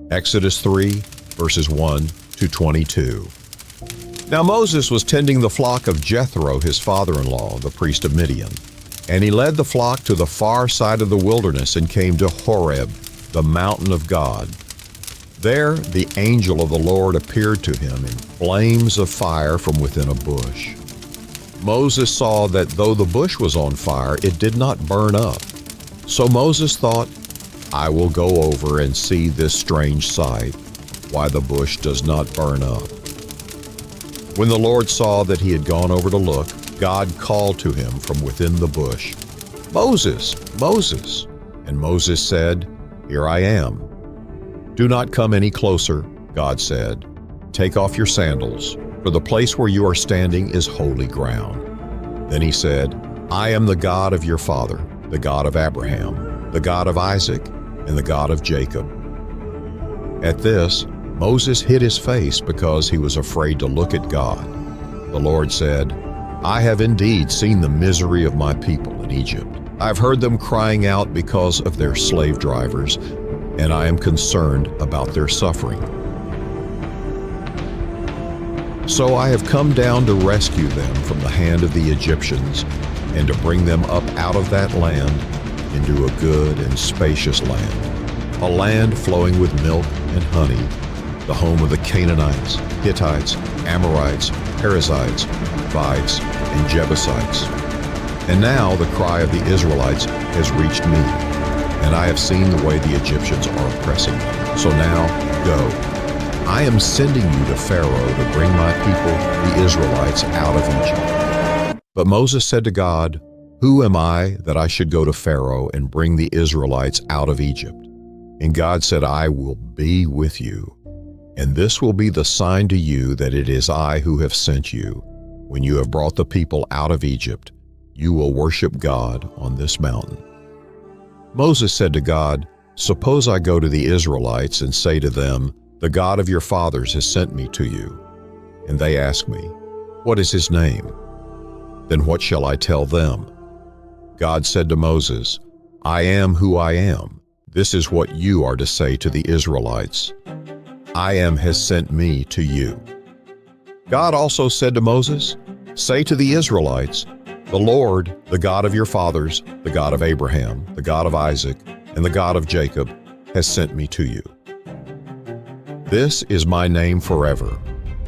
Exodus 3, verses 1 to 22. Now Moses was tending the flock of Jethro, his father-in-law, the priest of Midian. And he led the flock to the far side of the wilderness and came to Horeb, the mountain of God. There the angel of the Lord appeared to him in flames of fire from within a bush. Moses saw that though the bush was on fire, it did not burn up. So Moses thought, I will go over and see this strange sight, why the bush does not burn up. When the Lord saw that he had gone over to look, God called to him from within the bush, Moses, Moses. And Moses said, Here I am. Do not come any closer, God said. Take off your sandals, for the place where you are standing is holy ground. Then he said, I am the God of your father, the God of Abraham, the God of Isaac, and the God of Jacob. At this, Moses hid his face because he was afraid to look at God. The Lord said, I have indeed seen the misery of my people in Egypt. I've heard them crying out because of their slave drivers, and I am concerned about their suffering. So I have come down to rescue them from the hand of the Egyptians and to bring them up out of that land into a good and spacious land, a land flowing with milk and honey, the home of the Canaanites, Hittites, Amorites, Perizzites, Hivites, and Jebusites. And now the cry of the Israelites has reached me, and I have seen the way the Egyptians are oppressing them. So now, go. I am sending you to Pharaoh to bring my people, the Israelites, out of Egypt. But Moses said to God, Who am I that I should go to Pharaoh and bring the Israelites out of Egypt? And God said, I will be with you. And this will be the sign to you that it is I who have sent you. When you have brought the people out of Egypt, you will worship God on this mountain. Moses said to God, Suppose I go to the Israelites and say to them, The God of your fathers has sent me to you. And they ask me, What is his name? Then what shall I tell them? God said to Moses, I am who I am. This is what you are to say to the Israelites. I am has sent me to you. God also said to Moses, Say to the Israelites, The Lord, the God of your fathers, the God of Abraham, the God of Isaac, and the God of Jacob, has sent me to you. This is my name forever,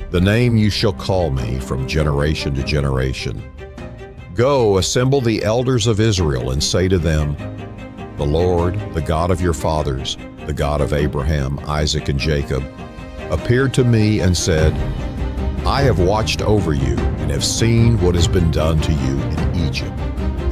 the name you shall call me from generation to generation. Go, assemble the elders of Israel and say to them, The Lord, the God of your fathers, the God of Abraham, Isaac, and Jacob, appeared to me and said, I have watched over you and have seen what has been done to you in Egypt.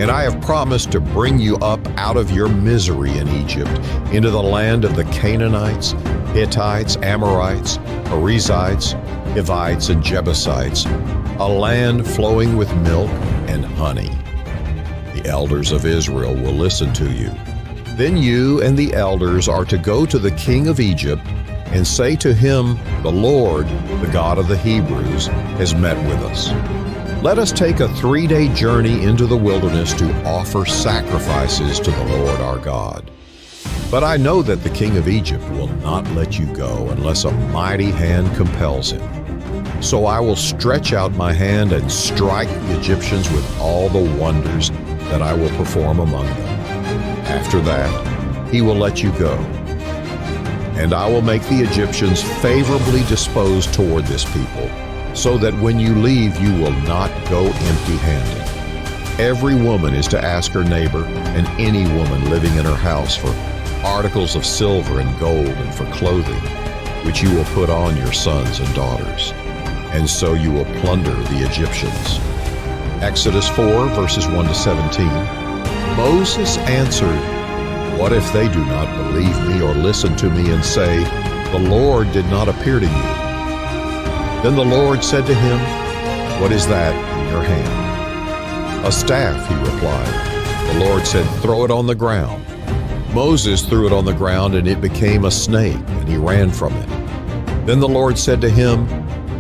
And I have promised to bring you up out of your misery in Egypt into the land of the Canaanites, Hittites, Amorites, Perizzites, Hivites, and Jebusites, a land flowing with milk and honey. The elders of Israel will listen to you. Then you and the elders are to go to the king of Egypt and say to him, The Lord, the God of the Hebrews, has met with us. Let us take a 3-day journey into the wilderness to offer sacrifices to the Lord our God. But I know that the king of Egypt will not let you go unless a mighty hand compels him. So I will stretch out my hand and strike the Egyptians with all the wonders that I will perform among them. After that, he will let you go. And I will make the Egyptians favorably disposed toward this people, so that when you leave, you will not go empty-handed. Every woman is to ask her neighbor and any woman living in her house for articles of silver and gold and for clothing, which you will put on your sons and daughters. And so you will plunder the Egyptians. Exodus 4, verses 1 to 17. Moses answered, What if they do not believe me or listen to me and say, The Lord did not appear to you? Then the Lord said to him, What is that in your hand? A staff, he replied. The Lord said, Throw it on the ground. Moses threw it on the ground, and it became a snake, and he ran from it. Then the Lord said to him,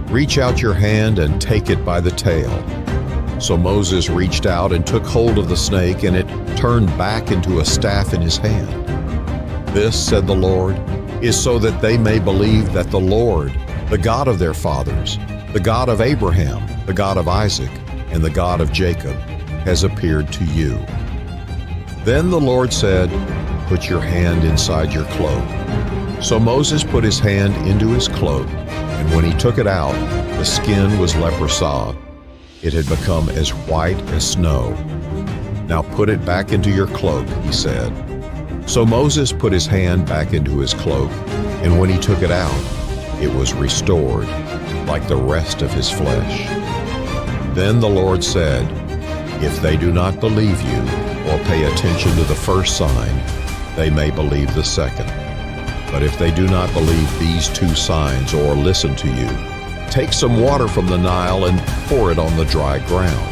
Reach out your hand and take it by the tail. So Moses reached out and took hold of the snake, and it turned back into a staff in his hand. This, said the Lord, is so that they may believe that the Lord, the God of their fathers, the God of Abraham, the God of Isaac, and the God of Jacob, has appeared to you." Then the Lord said, "Put your hand inside your cloak." So Moses put his hand into his cloak, and when he took it out, the skin was leprosy. It had become as white as snow. "Now put it back into your cloak," he said. So Moses put his hand back into his cloak, and when he took it out, it was restored, like the rest of his flesh. Then the Lord said, "If they do not believe you or pay attention to the first sign, they may believe the second. But if they do not believe these two signs or listen to you, take some water from the Nile and pour it on the dry ground.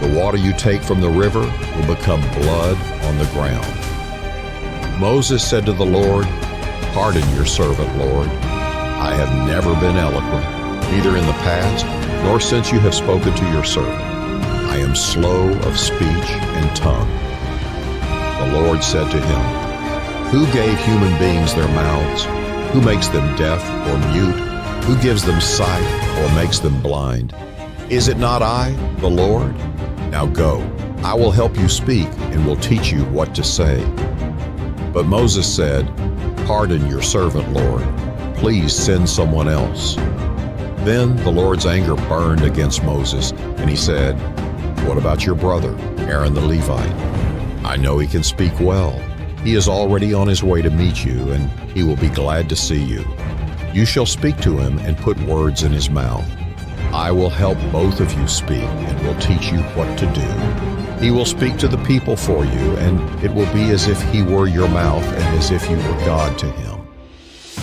The water you take from the river will become blood on the ground." Moses said to the Lord, "Pardon your servant, Lord. I have never been eloquent, neither in the past nor since you have spoken to your servant. I am slow of speech and tongue." The Lord said to him, "Who gave human beings their mouths? Who makes them deaf or mute? Who gives them sight or makes them blind? Is it not I, the Lord? Now go, I will help you speak and will teach you what to say." But Moses said, "Pardon your servant, Lord. Please send someone else." Then the Lord's anger burned against Moses, and he said, "What about your brother, Aaron the Levite? I know he can speak well. He is already on his way to meet you, and he will be glad to see you. You shall speak to him and put words in his mouth. I will help both of you speak and will teach you what to do. He will speak to the people for you, and it will be as if he were your mouth and as if you were God to him.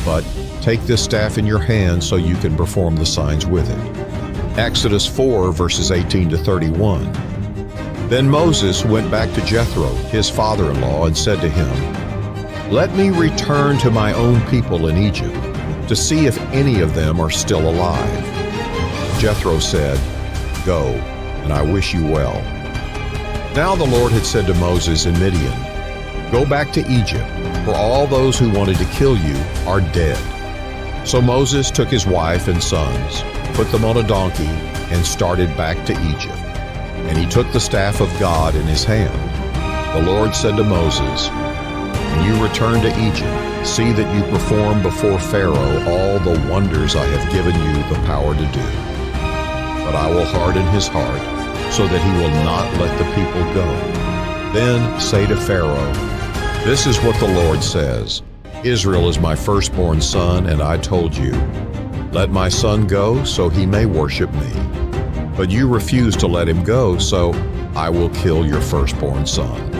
But take this staff in your hand so you can perform the signs with it." Exodus 4, verses 18 to 31. Then Moses went back to Jethro, his father-in-law, and said to him, "Let me return to my own people in Egypt, to see if any of them are still alive." Jethro said, "Go, and I wish you well." Now the Lord had said to Moses in Midian, "Go back to Egypt, for all those who wanted to kill you are dead." So Moses took his wife and sons, put them on a donkey, and started back to Egypt. And he took the staff of God in his hand. The Lord said to Moses, "When you return to Egypt, see that you perform before Pharaoh all the wonders I have given you the power to do. But I will harden his heart, so that he will not let the people go. Then say to Pharaoh, 'This is what the Lord says. Israel is my firstborn son, and I told you, let my son go so he may worship me. But you refuse to let him go, so I will kill your firstborn son.'"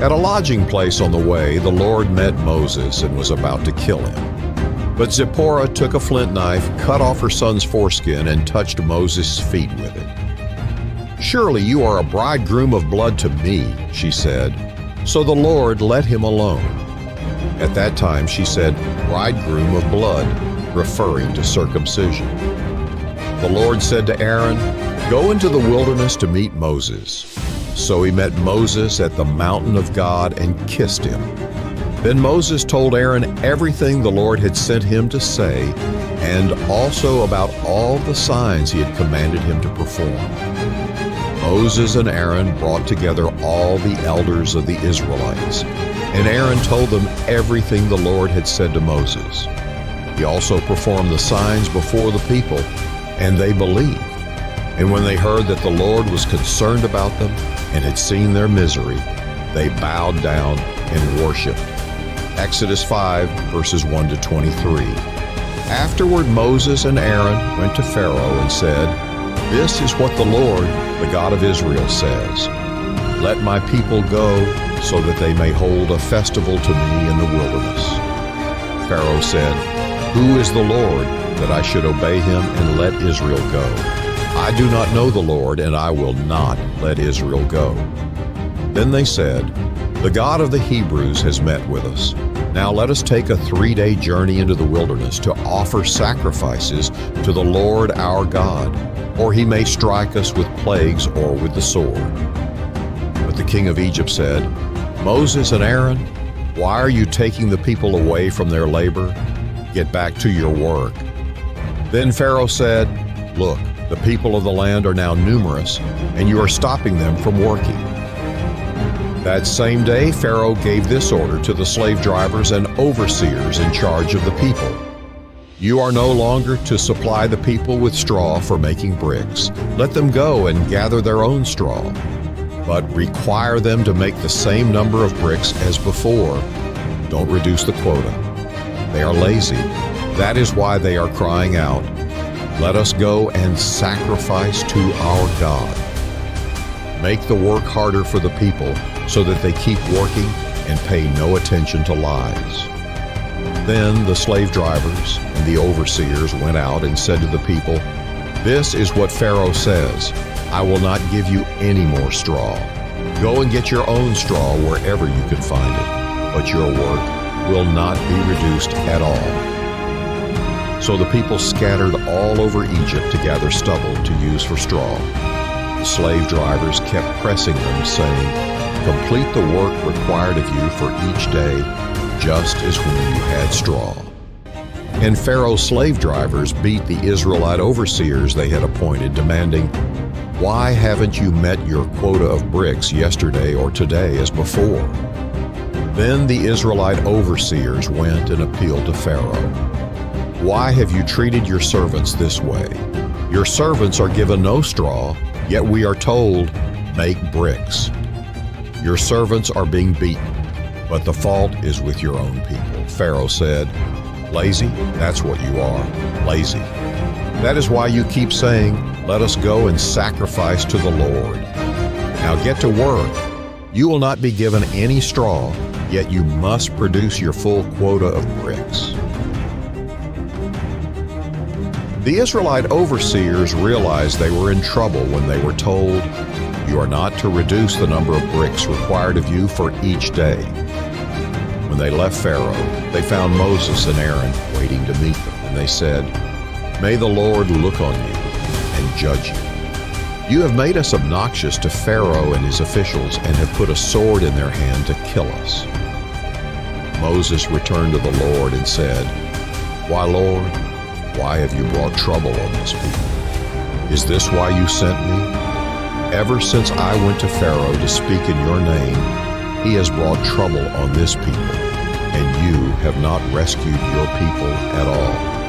At a lodging place on the way, the Lord met Moses and was about to kill him. But Zipporah took a flint knife, cut off her son's foreskin, and touched Moses' feet with it. "Surely you are a bridegroom of blood to me," she said. So the Lord let him alone. At that time she said, "bridegroom of blood," referring to circumcision. The Lord said to Aaron, "Go into the wilderness to meet Moses." So he met Moses at the mountain of God and kissed him. Then Moses told Aaron everything the Lord had sent him to say, and also about all the signs he had commanded him to perform. Moses and Aaron brought together all the elders of the Israelites, and Aaron told them everything the Lord had said to Moses. He also performed the signs before the people, and they believed. And when they heard that the Lord was concerned about them and had seen their misery, they bowed down and worshiped. Exodus 5, verses 1 to 23. Afterward, Moses and Aaron went to Pharaoh and said, "This is what the Lord, the God of Israel, says. Let my people go so that they may hold a festival to me in the wilderness." Pharaoh said, "Who is the Lord that I should obey him and let Israel go? I do not know the Lord, and I will not let Israel go." Then they said, "The God of the Hebrews has met with us. Now let us take a 3-day journey into the wilderness to offer sacrifices to the Lord our God, or he may strike us with plagues or with the sword." But the king of Egypt said, "Moses and Aaron, Why are you taking the people away from their labor? Get back to your work." Then Pharaoh said, "Look, the people of the land are now numerous, and you are stopping them from working." That same day, Pharaoh gave this order to the slave drivers and overseers in charge of the people: "You are no longer to supply the people with straw for making bricks. Let them go and gather their own straw. But require them to make the same number of bricks as before. Don't reduce the quota. They are lazy. That is why they are crying out, 'Let us go and sacrifice to our God.' Make the work harder for the people so that they keep working and pay no attention to lies." Then the slave drivers and the overseers went out and said to the people, "This is what Pharaoh says: I will not give you any more straw. Go and get your own straw wherever you can find it, but your work will not be reduced at all." So the people scattered all over Egypt to gather stubble to use for straw. The slave drivers kept pressing them, saying, "Complete the work required of you for each day, just as when you had straw." And Pharaoh's slave drivers beat the Israelite overseers they had appointed, demanding, "Why haven't you met your quota of bricks yesterday or today as before?" Then the Israelite overseers went and appealed to Pharaoh. "Why have you treated your servants this way? Your servants are given no straw, yet we are told, 'Make bricks.' Your servants are being beaten, but the fault is with your own people." Pharaoh said, "Lazy? That's what you are, lazy. That is why you keep saying, 'Let us go and sacrifice to the Lord.' Now get to work. You will not be given any straw, yet you must produce your full quota of bricks." The Israelite overseers realized they were in trouble when they were told, "You are not to reduce the number of bricks required of you for each day." When they left Pharaoh, they found Moses and Aaron waiting to meet them, and they said, "May the Lord look on you and judge you. You have made us obnoxious to Pharaoh and his officials and have put a sword in their hand to kill us." Moses returned to the Lord and said, "Why, Lord, why have you brought trouble on this people? Is this why you sent me? Ever since I went to Pharaoh to speak in your name, he has brought trouble on this people, and you have not rescued your people at all."